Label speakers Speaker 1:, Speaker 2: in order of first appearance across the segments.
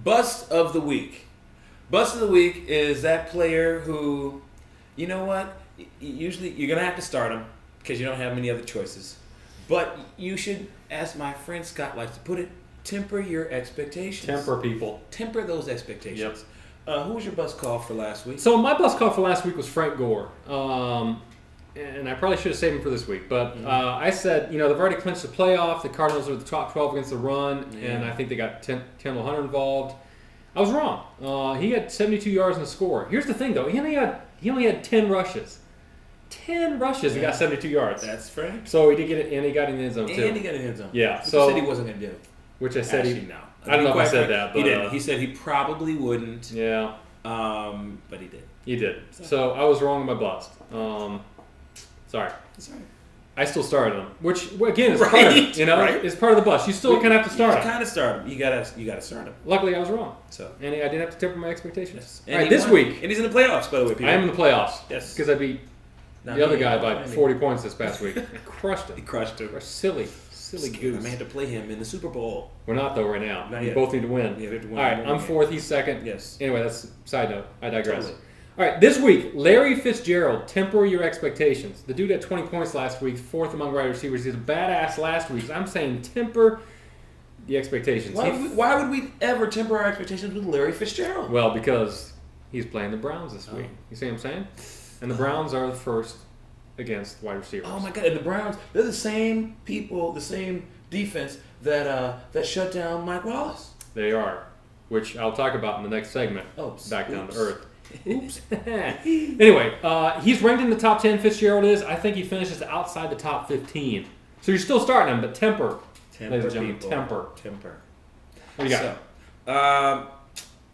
Speaker 1: Bust of the week. Bust of the week is that player who, you know what? Usually you're going to have to start him because you don't have many other choices. But you should, as my friend Scott likes to put it, temper your expectations.
Speaker 2: Temper, people.
Speaker 1: Temper those expectations. Yep. Who was your bust call for last week?
Speaker 2: So my bust call for last week was Frank Gore. And I probably should have saved him for this week. But I said, they've already clinched the playoff. The Cardinals are the top 12 against the run. Yeah. And I think they got Kendall Hunter involved. I was wrong. He had 72 yards in the score. Here's the thing, though. He only had 10 rushes. 10 rushes and got 72 yards.
Speaker 1: That's Frank.
Speaker 2: So he did get it, and he got in the end zone, too.
Speaker 1: And he got in the end zone.
Speaker 2: Yeah.
Speaker 1: Which
Speaker 2: so
Speaker 1: he said he wasn't going to do.
Speaker 2: Which I said
Speaker 1: Actually, no.
Speaker 2: I don't know if I said that, but...
Speaker 1: He didn't. He said he probably wouldn't.
Speaker 2: Yeah.
Speaker 1: But he did.
Speaker 2: He did. So I was wrong on my bust. Sorry.
Speaker 1: That's all right.
Speaker 2: I still started him, which again is part of it,
Speaker 1: right?
Speaker 2: It's part of the bust. You still kind of have to start him.
Speaker 1: You kind of start him. You gotta start him.
Speaker 2: Luckily, I was wrong.
Speaker 1: So
Speaker 2: and I didn't have to temper my expectations.
Speaker 1: Yes.
Speaker 2: All right, this week,
Speaker 1: and he's in the playoffs, by the way. People.
Speaker 2: I am in the playoffs.
Speaker 1: Yes,
Speaker 2: because I beat the other guy by 40 points this past week. I crushed him.
Speaker 1: He crushed him.
Speaker 2: We're silly goose.
Speaker 1: I had to play him in the Super Bowl.
Speaker 2: We're not though right now.
Speaker 1: Not
Speaker 2: we
Speaker 1: yet.
Speaker 2: both need to win.
Speaker 1: Yeah, we have to win.
Speaker 2: All right, I'm fourth. He's second.
Speaker 1: Yes.
Speaker 2: Anyway, that's a side note. I digress.
Speaker 1: Totally.
Speaker 2: All right, this week, Larry Fitzgerald, temper your expectations. The dude had 20 points last week, fourth among wide receivers. He's a badass last week. So I'm saying temper the expectations.
Speaker 1: Why would we ever temper our expectations with Larry Fitzgerald?
Speaker 2: Well, because he's playing the Browns this week. You see what I'm saying? And the Browns are the first against wide receivers.
Speaker 1: Oh, my God. And the Browns, they're the same people, the same defense that shut down Mike Wallace.
Speaker 2: They are, which I'll talk about in the next segment. Back down to earth. Oops. Anyway, he's ranked in the top 10. Fitzgerald is. I think he finishes outside the top 15. So you're still starting him, but temper. Ladies and gentlemen, temper. What do you got?
Speaker 1: So,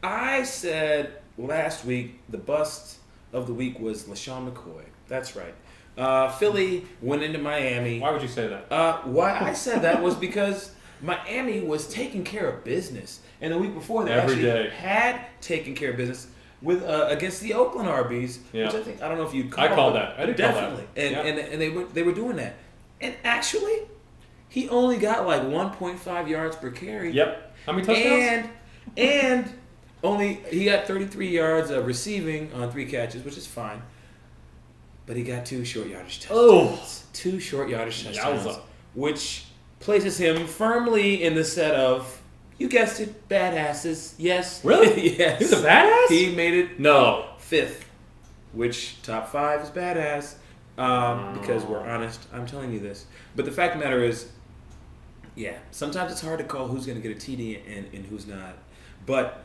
Speaker 1: I said last week the bust of the week was LaShawn McCoy. That's right. Philly went into Miami.
Speaker 2: Why would you say that?
Speaker 1: Why I said that was because Miami was taking care of business. And the week before, they had taken care of business with against the Oakland RBs, which I don't know if you'd call
Speaker 2: I called that. I did
Speaker 1: definitely.
Speaker 2: Call that.
Speaker 1: And they were doing that. And actually, he only got like 1.5 yards per carry.
Speaker 2: Yep. How many touchdowns?
Speaker 1: And he got 33 yards of receiving on 3 catches, which is fine. But he got 2 short yardage touchdowns. 2 short yardage touchdowns, which places him firmly in the set of, you guessed it, badasses. Yes.
Speaker 2: Really?
Speaker 1: Yes.
Speaker 2: He was a badass?
Speaker 1: He made it 5th, which top 5 is badass. Because we're honest. I'm telling you this. But the fact of the matter is, sometimes it's hard to call who's going to get a TD and who's not. But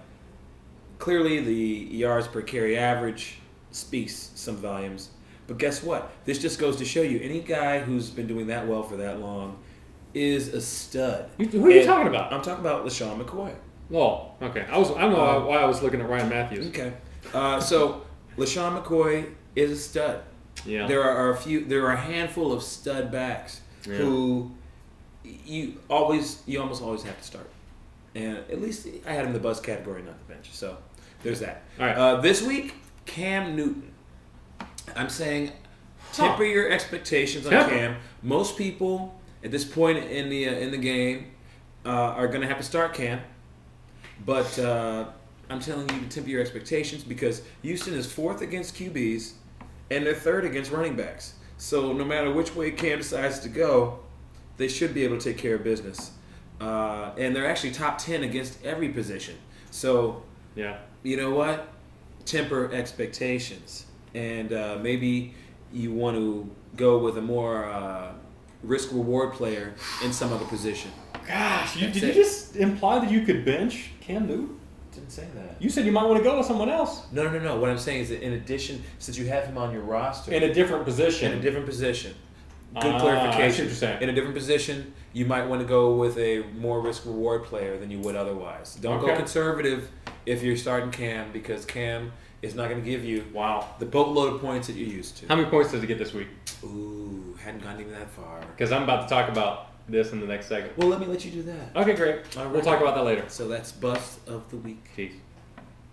Speaker 1: clearly the yards per carry average speaks some volumes. But guess what? This just goes to show you, any guy who's been doing that well for that long is a stud.
Speaker 2: Who are you talking about?
Speaker 1: I'm talking about LaShawn McCoy.
Speaker 2: Oh, okay. I don't know why I was looking at Ryan Matthews.
Speaker 1: Okay. So LaShawn McCoy is a stud.
Speaker 2: Yeah.
Speaker 1: There are a handful of stud backs who you almost always have to start. And at least I had him in the bust category, not the bench. So there's that.
Speaker 2: All right.
Speaker 1: This week, Cam Newton. I'm saying temper your expectations on Cam. Most people at this point in the game are going to have to start Cam, but I'm telling you to temper your expectations because Houston is 4th against QBs and they're 3rd against running backs. So no matter which way Cam decides to go, they should be able to take care of business. And they're actually top 10 against every position. So you know what? Temper expectations. And maybe you want to go with a more risk-reward player in some other position.
Speaker 2: Gosh, did you just imply that you could bench Cam Newton?
Speaker 1: Didn't say that.
Speaker 2: You said you might want to go with someone else.
Speaker 1: No. What I'm saying is that in addition, since you have him on your roster.
Speaker 2: In a different position.
Speaker 1: Good clarification.
Speaker 2: I see what you're saying.
Speaker 1: In a different position, you might want to go with a more risk-reward player than you would otherwise. Don't go conservative if you're starting Cam, because Cam is not going to give you the boatload of points that you're used to.
Speaker 2: How many points does he get this week?
Speaker 1: Ooh, hadn't gone even that far.
Speaker 2: Because I'm about to talk about this in the next segment.
Speaker 1: Well, let you do that.
Speaker 2: Okay, great. We'll talk about that later.
Speaker 1: So that's Bust of the Week.
Speaker 2: Peace.